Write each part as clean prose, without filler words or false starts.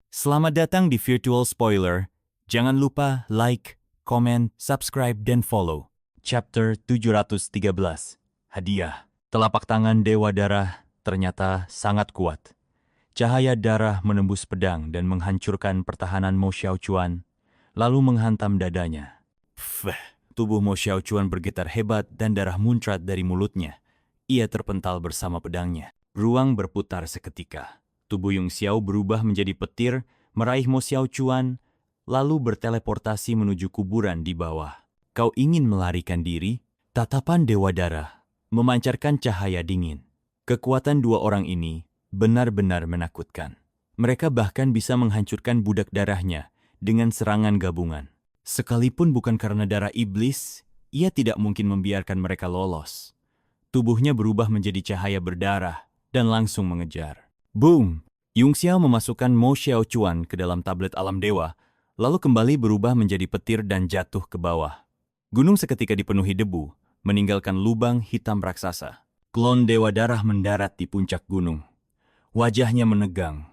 Selamat datang di Virtual Spoiler. Jangan lupa like, komen, subscribe, dan follow. Chapter 713. Hadiah. Telapak tangan Dewa Darah ternyata sangat kuat. Cahaya darah menembus pedang dan menghancurkan pertahanan Mo Xiaochuan, lalu menghantam dadanya. Tubuh Mo Xiaochuan bergetar hebat dan darah muncrat dari mulutnya. Ia terpental bersama pedangnya. Ruang berputar seketika. Tubuh Yung Xiao berubah menjadi petir, meraih Mo Xiaochuan, lalu berteleportasi menuju kuburan di bawah. Kau ingin melarikan diri? Tatapan Dewa Darah memancarkan cahaya dingin. Kekuatan dua orang ini benar-benar menakutkan. Mereka bahkan bisa menghancurkan budak darahnya dengan serangan gabungan. Sekalipun bukan karena darah iblis, ia tidak mungkin membiarkan mereka lolos. Tubuhnya berubah menjadi cahaya berdarah dan langsung mengejar. Boom! Yung Xiao memasukkan Mo Xiaochuan ke dalam tablet alam dewa, lalu kembali berubah menjadi petir dan jatuh ke bawah. Gunung seketika dipenuhi debu, meninggalkan lubang hitam raksasa. Klon Dewa Darah mendarat di puncak gunung. Wajahnya menegang.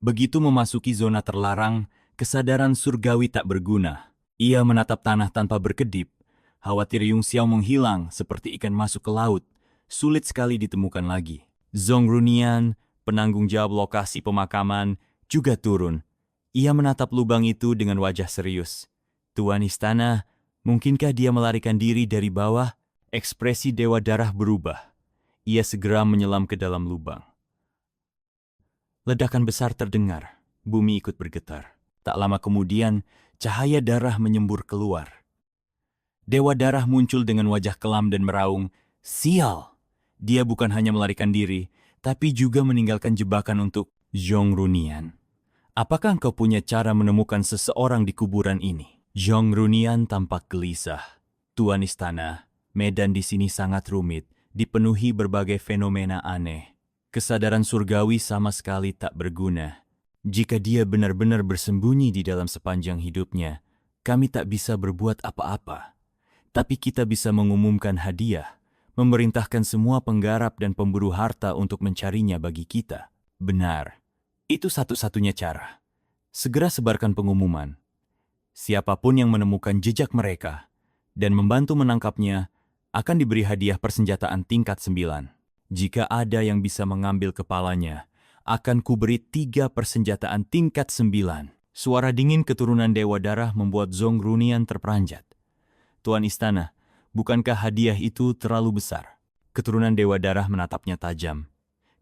Begitu memasuki zona terlarang, kesadaran surgawi tak berguna. Ia menatap tanah tanpa berkedip. Khawatir Yung Xiao menghilang seperti ikan masuk ke laut. Sulit sekali ditemukan lagi. Zhong Runian, penanggung jawab lokasi pemakaman, juga turun. Ia menatap lubang itu dengan wajah serius. Tuan Istana, mungkinkah dia melarikan diri dari bawah? Ekspresi Dewa Darah berubah. Ia segera menyelam ke dalam lubang. Ledakan besar terdengar. Bumi ikut bergetar. Tak lama kemudian, cahaya darah menyembur keluar. Dewa Darah muncul dengan wajah kelam dan meraung, "Sial!" Dia bukan hanya melarikan diri, tapi juga meninggalkan jebakan untuk Zhong Runian. Apakah engkau punya cara menemukan seseorang di kuburan ini? Zhong Runian tampak gelisah. Tuan Istana, medan di sini sangat rumit, dipenuhi berbagai fenomena aneh. Kesadaran surgawi sama sekali tak berguna. Jika dia benar-benar bersembunyi di dalam sepanjang hidupnya, kami tak bisa berbuat apa-apa. Tapi kita bisa mengumumkan hadiah, memerintahkan semua penggarap dan pemburu harta untuk mencarinya bagi kita. Benar, itu satu-satunya cara. Segera sebarkan pengumuman. Siapapun yang menemukan jejak mereka dan membantu menangkapnya akan diberi hadiah persenjataan tingkat 9. Jika ada yang bisa mengambil kepalanya, akan kuberi 3 persenjataan tingkat 9. Suara dingin keturunan Dewa Darah membuat Zhong Runian terperanjat. Tuan Istana, bukankah hadiah itu terlalu besar? Keturunan Dewa Darah menatapnya tajam.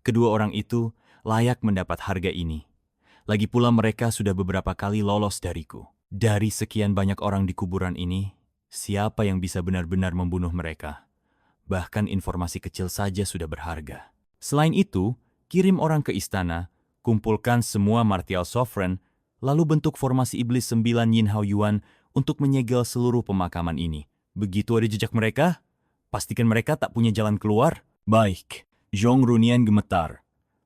Kedua orang itu layak mendapat harga ini. Lagi pula mereka sudah beberapa kali lolos dariku. Dari sekian banyak orang di kuburan ini, siapa yang bisa benar-benar membunuh mereka? Bahkan informasi kecil saja sudah berharga. Selain itu, kirim orang ke istana, kumpulkan semua Martial Sovereign, lalu bentuk formasi Iblis 9 Yin Hao Yuan untuk menyegel seluruh pemakaman ini. Begitu ada jejak mereka, pastikan mereka tak punya jalan keluar. Baik, Zhong Runian gemetar.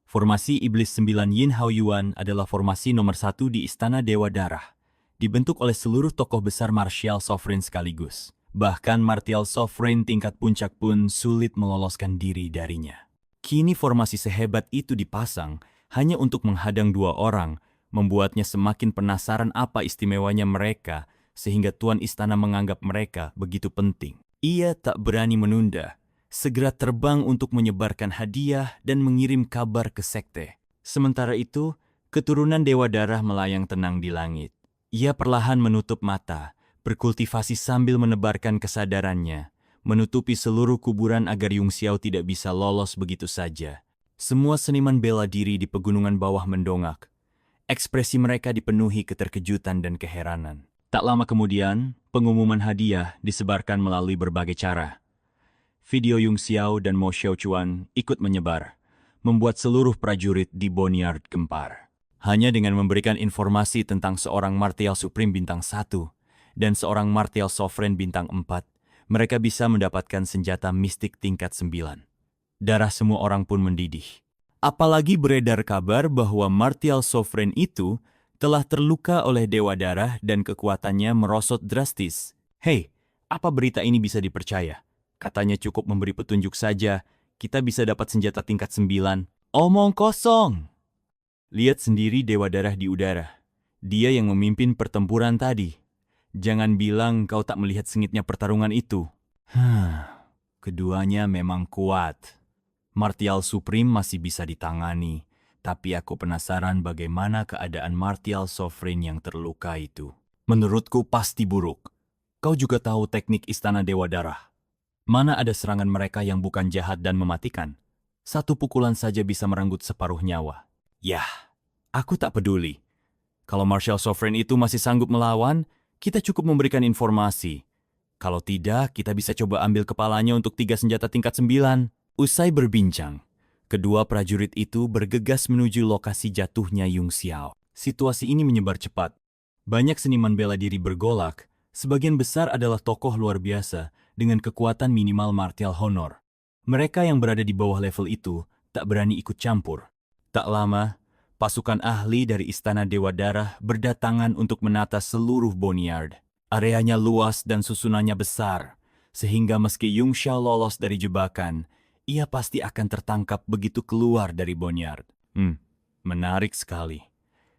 Formasi Iblis 9 Yin Hao Yuan adalah formasi nomor 1 di Istana Dewa Darah. Dibentuk oleh seluruh tokoh besar Martial Sovereign sekaligus. Bahkan Martial Sovereign tingkat puncak pun sulit meloloskan diri darinya. Kini formasi sehebat itu dipasang hanya untuk menghadang 2 orang, membuatnya semakin penasaran apa istimewanya mereka, sehingga Tuan Istana menganggap mereka begitu penting. Ia tak berani menunda, segera terbang untuk menyebarkan hadiah dan mengirim kabar ke sekte. Sementara itu, keturunan Dewa Darah melayang tenang di langit. Ia perlahan menutup mata, berkultivasi sambil menebarkan kesadarannya, menutupi seluruh kuburan agar Yung Xiao tidak bisa lolos begitu saja. Semua seniman bela diri di pegunungan bawah mendongak. Ekspresi mereka dipenuhi keterkejutan dan keheranan. Tak lama kemudian, pengumuman hadiah disebarkan melalui berbagai cara. Video Yung Xiao dan Mo Xiaochuan ikut menyebar, membuat seluruh prajurit di Boneyard gempar. Hanya dengan memberikan informasi tentang seorang Martial Supreme bintang 1 dan seorang Martial Sovereign bintang 4, mereka bisa mendapatkan senjata mistik tingkat 9. Darah semua orang pun mendidih. Apalagi beredar kabar bahwa Martial Sovereign itu telah terluka oleh Dewa Darah dan kekuatannya merosot drastis. Hei, apa berita ini bisa dipercaya? Katanya cukup memberi petunjuk saja, kita bisa dapat senjata tingkat 9. Omong kosong! Lihat sendiri Dewa Darah di udara. Dia yang memimpin pertempuran tadi. Jangan bilang kau tak melihat sengitnya pertarungan itu. Keduanya memang kuat. Martial Supreme masih bisa ditangani, tapi aku penasaran bagaimana keadaan Martial Sovereign yang terluka itu. Menurutku pasti buruk. Kau juga tahu teknik Istana Dewa Darah. Mana ada serangan mereka yang bukan jahat dan mematikan? Satu pukulan saja bisa merenggut separuh nyawa. Yah, aku tak peduli. Kalau Martial Sovereign itu masih sanggup melawan, kita cukup memberikan informasi. Kalau tidak, kita bisa coba ambil kepalanya untuk 3 senjata tingkat 9. Usai berbincang, kedua prajurit itu bergegas menuju lokasi jatuhnya Yung Xiao. Situasi ini menyebar cepat. Banyak seniman bela diri bergolak, sebagian besar adalah tokoh luar biasa dengan kekuatan minimal martial honor. Mereka yang berada di bawah level itu tak berani ikut campur. Tak lama, pasukan ahli dari Istana Dewa Darah berdatangan untuk menata seluruh Boneyard. Areanya luas dan susunannya besar, sehingga meski Yung Xiao lolos dari jebakan, ia pasti akan tertangkap begitu keluar dari Boneyard. Menarik sekali.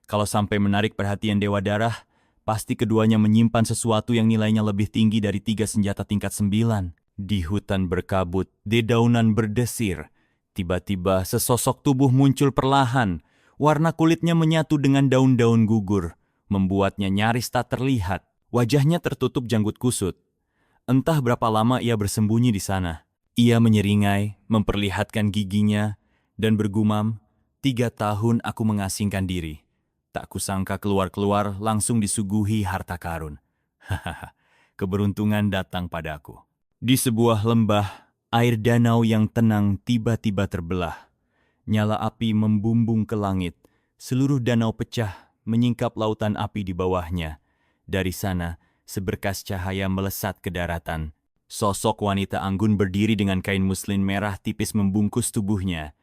Kalau sampai menarik perhatian Dewa Darah, pasti keduanya menyimpan sesuatu yang nilainya lebih tinggi dari 3 senjata tingkat 9. Di hutan berkabut, dedaunan berdesir. Tiba-tiba sesosok tubuh muncul perlahan. Warna kulitnya menyatu dengan daun-daun gugur, membuatnya nyaris tak terlihat. Wajahnya tertutup janggut kusut. Entah berapa lama ia bersembunyi di sana. Ia menyeringai, memperlihatkan giginya, dan bergumam, 3 tahun aku mengasingkan diri. Tak kusangka keluar-keluar langsung disuguhi harta karun. Hahaha, keberuntungan datang padaku. Di sebuah lembah, air danau yang tenang tiba-tiba terbelah. Nyala api membumbung ke langit. Seluruh danau pecah, menyingkap lautan api di bawahnya. Dari sana, seberkas cahaya melesat ke daratan. Sosok wanita anggun berdiri dengan kain muslin merah tipis membungkus tubuhnya.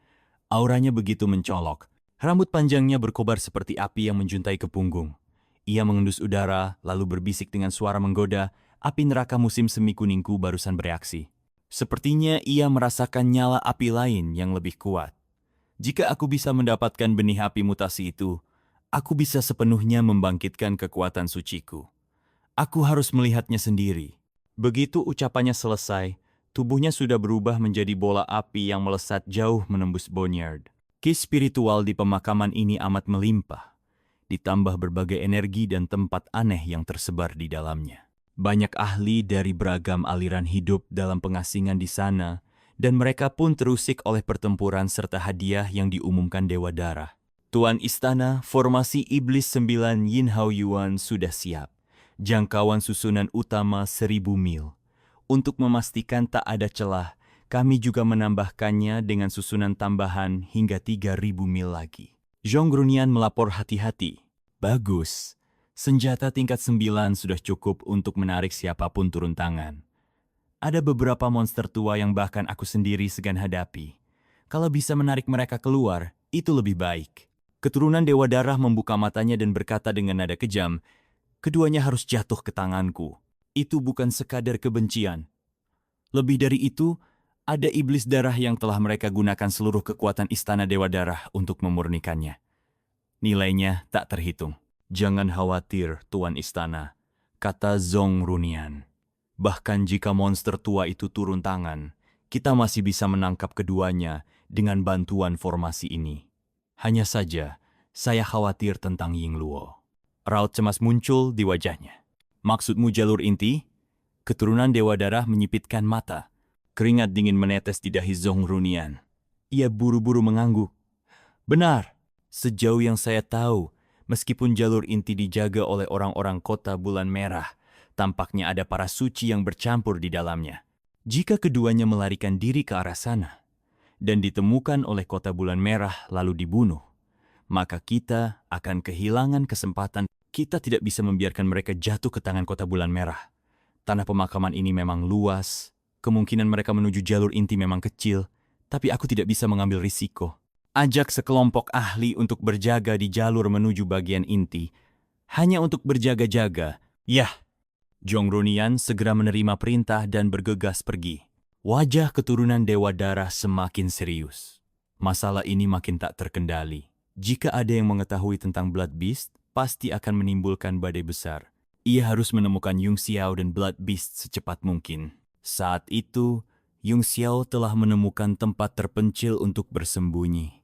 Auranya begitu mencolok. Rambut panjangnya berkobar seperti api yang menjuntai ke punggung. Ia mengendus udara, lalu berbisik dengan suara menggoda, api neraka musim semi kuningku barusan bereaksi. Sepertinya ia merasakan nyala api lain yang lebih kuat. Jika aku bisa mendapatkan benih api mutasi itu, aku bisa sepenuhnya membangkitkan kekuatan suciku. Aku harus melihatnya sendiri. Begitu ucapannya selesai, tubuhnya sudah berubah menjadi bola api yang melesat jauh menembus Boneyard. Ki spiritual di pemakaman ini amat melimpah, ditambah berbagai energi dan tempat aneh yang tersebar di dalamnya. Banyak ahli dari beragam aliran hidup dalam pengasingan di sana, dan mereka pun terusik oleh pertempuran serta hadiah yang diumumkan Dewa Darah. Tuan Istana, formasi Iblis 9 Yin Hao Yuan sudah siap. Jangkauan susunan utama 1000 mil. Untuk memastikan tak ada celah, kami juga menambahkannya dengan susunan tambahan hingga 3000 mil lagi. Zhong Grunian melapor hati-hati. Bagus. Senjata tingkat 9 sudah cukup untuk menarik siapapun turun tangan. Ada beberapa monster tua yang bahkan aku sendiri segan hadapi. Kalau bisa menarik mereka keluar, itu lebih baik. Keturunan Dewa Darah membuka matanya dan berkata dengan nada kejam, keduanya harus jatuh ke tanganku. Itu bukan sekadar kebencian. Lebih dari itu, ada iblis darah yang telah mereka gunakan seluruh kekuatan Istana Dewa Darah untuk memurnikannya. Nilainya tak terhitung. Jangan khawatir, Tuan Istana, kata Zhong Grunian. Bahkan jika monster tua itu turun tangan, kita masih bisa menangkap keduanya dengan bantuan formasi ini. Hanya saja, saya khawatir tentang Ying Luo. Raut cemas muncul di wajahnya. Maksudmu jalur inti? Keturunan Dewa Darah menyipitkan mata. Keringat dingin menetes di dahi Zhong Grunian. Ia buru-buru mengangguk. Benar, sejauh yang saya tahu, meskipun jalur inti dijaga oleh orang-orang kota Bulan Merah, tampaknya ada para suci yang bercampur di dalamnya. Jika keduanya melarikan diri ke arah sana, dan ditemukan oleh kota Bulan Merah lalu dibunuh, maka kita akan kehilangan kesempatan. Kita tidak bisa membiarkan mereka jatuh ke tangan kota Bulan Merah. Tanah pemakaman ini memang luas, kemungkinan mereka menuju jalur inti memang kecil, tapi aku tidak bisa mengambil risiko. Ajak sekelompok ahli untuk berjaga di jalur menuju bagian inti, hanya untuk berjaga-jaga. Yah, Zhong Grunian segera menerima perintah dan bergegas pergi. Wajah keturunan Dewa Darah semakin serius. Masalah ini makin tak terkendali. Jika ada yang mengetahui tentang Blood Beast, pasti akan menimbulkan badai besar. Ia harus menemukan Yung Xiao dan Blood Beast secepat mungkin. Saat itu, Yung Xiao telah menemukan tempat terpencil untuk bersembunyi.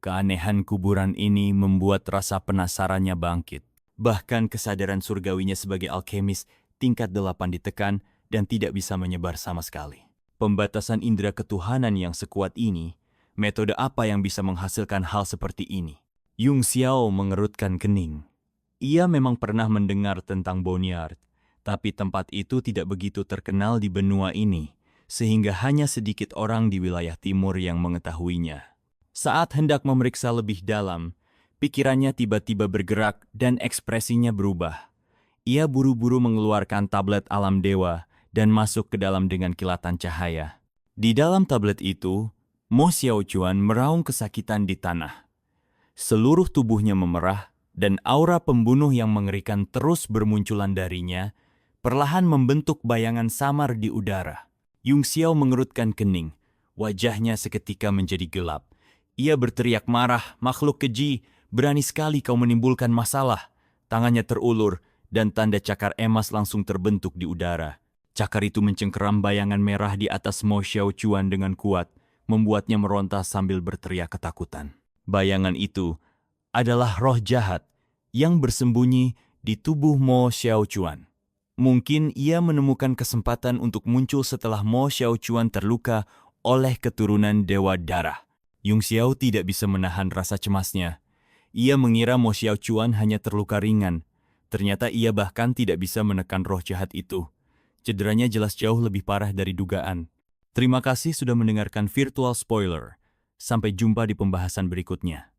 Keanehan kuburan ini membuat rasa penasarannya bangkit. Bahkan kesadaran surgawinya sebagai alkemis tingkat 8 ditekan dan tidak bisa menyebar sama sekali. Pembatasan indera ketuhanan yang sekuat ini, metode apa yang bisa menghasilkan hal seperti ini? Yung Xiao mengerutkan kening. Ia memang pernah mendengar tentang Boneyard, tapi tempat itu tidak begitu terkenal di benua ini, sehingga hanya sedikit orang di wilayah timur yang mengetahuinya. Saat hendak memeriksa lebih dalam, pikirannya tiba-tiba bergerak dan ekspresinya berubah. Ia buru-buru mengeluarkan tablet alam dewa dan masuk ke dalam dengan kilatan cahaya. Di dalam tablet itu, Mo Xiaochuan meraung kesakitan di tanah. Seluruh tubuhnya memerah dan aura pembunuh yang mengerikan terus bermunculan darinya, perlahan membentuk bayangan samar di udara. Yung Xiao mengerutkan kening, wajahnya seketika menjadi gelap. Ia berteriak marah, "Makhluk keji, berani sekali kau menimbulkan masalah." Tangannya terulur dan tanda cakar emas langsung terbentuk di udara. Cakar itu mencengkeram bayangan merah di atas Mo Xiaochuan dengan kuat, membuatnya meronta sambil berteriak ketakutan. Bayangan itu adalah roh jahat yang bersembunyi di tubuh Mo Xiaochuan. Mungkin ia menemukan kesempatan untuk muncul setelah Mo Xiaochuan terluka oleh keturunan Dewa Darah. Yung Xiao tidak bisa menahan rasa cemasnya. Ia mengira Mo Xiaochuan hanya terluka ringan. Ternyata ia bahkan tidak bisa menekan roh jahat itu. Cederanya jelas jauh lebih parah dari dugaan. Terima kasih sudah mendengarkan Virtual Spoiler. Sampai jumpa di pembahasan berikutnya.